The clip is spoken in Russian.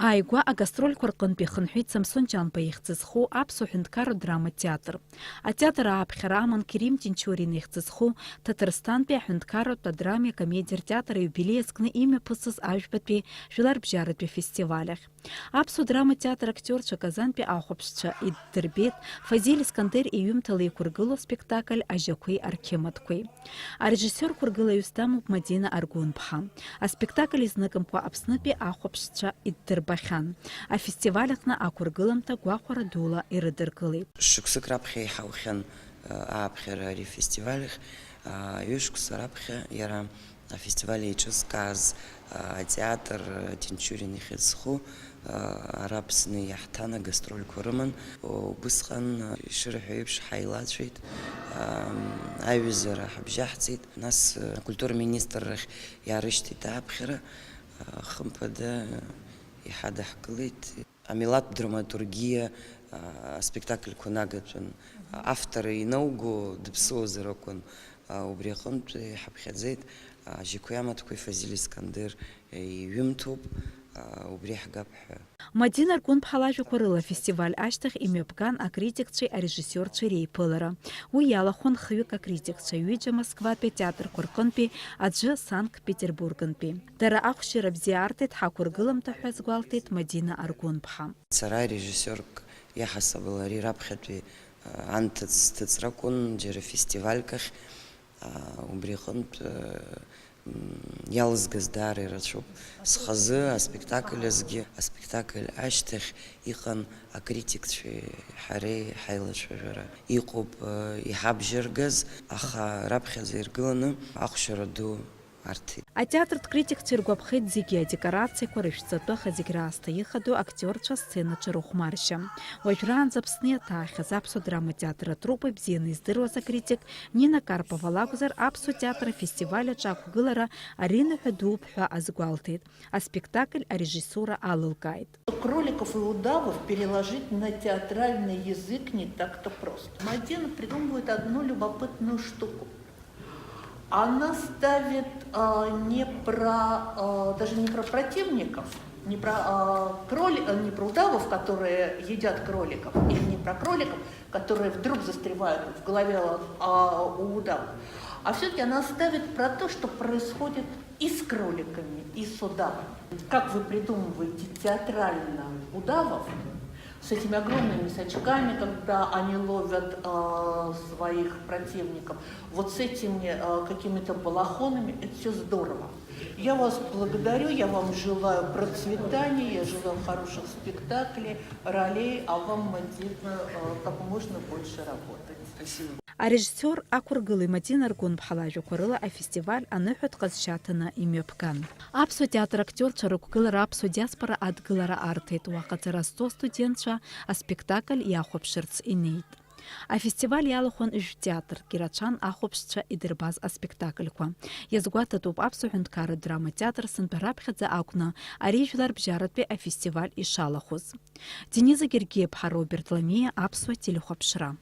Ааигәа агастрольқәа рҟынтә ихынҳәит Самсон Ҷанба ихьӡызху Аԥсуа ҳәынҭқарратә драматә театр. Атеатр ааԥхьара аман Кирим Тинчурин ихьӡызху Ҭаҭырстантәи аҳәынҭқарратә адрами акомедиатә театр аиубилеи азкны имҩаԥысыз ажәбатәи жәларбжьаратәи фестиваль ахь. Аԥсуа драматә театр актиорцәа Казантәи ахәаԥшцәа иддырбеит Фазиль Искандер иҩымҭала иқәыргылоу спектакль Ажьақәеи Арқьымаҭқәеи. Арежиссер қәыргылаҩыс дамоуп Мадина Аргәынԥҳа. Аспектакль изныкымкәа Аԥснытәи ахәаԥшцәа иддырбахьан. Афестиваль аҟны ақәыргыламҭа гәахәара дула ирыдыркылеит. Шықәсык раԥхьа иҳаухьан ааԥхьара ари афестиваль ахь, ҩышықәса раԥхьа иара афестиваль еиҿызкааз атеатр Тинчурин ихьӡызху ара Аԥсны иаҳҭан агастрольқәа рыман. Убысҟан ишырҳәо еиԥш ҳаилацәеит, аҩызара ҳабжьаҳҵеит, нас акультура министр рахь иаарышьҭит ааԥхьара, хымԥада иҳадаҳкылеит. Амилаҭтә драматургиа аспектакльқәа нагатәын, автор инауго дыԥсуазар акәын, убри аҟынтә иҳаԥхьаӡеит. Ажьақәеи амаҭқәеи Фазиль Искандер иҩымҭоуп, убри ҳгап ҳәа. Мадина Аргәынԥҳа лажәақәа рыла афестиваль ашьҭахь имҩаԥган акритикцәеи арежиссиорцәеи реиԥылара. Уи иалахәын хҩык акритикцәа ҩыџьа Москватәи атеатрқәа рҟынтәи, аӡәы Санкт-Петербургтәи. Дара ахәшьара бзиа аарҭеит, ҳақәыргыламҭа ҳәа азгәалҭеит Мадина Аргәынԥҳа. Сара режиссиорк иаҳасабала ари раԥхьатәи анҭыҵра акәын, џьара фестивальк ахь, убри аҟынтә иалызгаз даара ирацәоуп. Схазы аспектакль азгьы, аспектакль ашьҭахь иҟан акритикцәеи ҳареи ҳаилацәажәара. Иҟоуп иҳабжьыргаз, аха раԥхьаӡа иргыланы ахәшьара ду арҭеит. Атеатртә критикцәа иргәаԥхеит зегьы адекорациақәа, рышәҵатәыха, зегь раасҭа ихадоу актиорцәа сценаҿы рыхәмаршьа. Уажәраанӡа Аԥсны иаҭаахьаз Аԥсуа драматә театр атрупа ибзианы издыруаз акритик Нина Карпова лакәзар, Аԥсуа театр афестиваль аҿы ақәгылара ариныҳәа дууп ҳәа азгәалҭеит. Аспектакль арежиссура алылкааит. Кроликов и удавов переложить на театральный язык не так-то просто. Мадина придумывает одну любопытную штуку. Она ставит даже не про противников, не про удавов, которые едят кроликов, или не про кроликов, которые вдруг застревают в голове у удавов, а все-таки она ставит про то, что происходит и с кроликами, и с удавами. Как вы придумываете театрально удавов, с этими огромными сачками, когда они ловят своих противников, вот с этими какими-то балахонами, это все здорово. Я вас благодарю, я вам желаю процветания, я желаю хороших спектаклей, ролей, а вам, Мадина, как можно больше работать. Спасибо. Арежиссер ақәыргылеи Мадина Аргәынԥҳа лажәақәа рыла афестиваль аныҳәатә ҟазшьаҭаны имҩаԥган. Аԥсуа театр актиорцәа рықәгылара аԥсуа диаспора адгылара арҭеит. Уаҟаҵара зҵоу студентцәа аспектакль иахәаԥшырц инеит. Афестиваль иалахәын Жәтеатр, Кирачан ахәаԥшцәа идырбаз аспектакльқәа. Иазгәаҭатәуп Аԥсуа ҳәынҭқарратә драматә театр сынтәа раԥхьаӡа акәны ари жәларбжьаратәи афестиваль ишалахәыз. Дениза Гергиеԥҳа, Роберт Ламиа, Аԥсуа телехәаԥшра.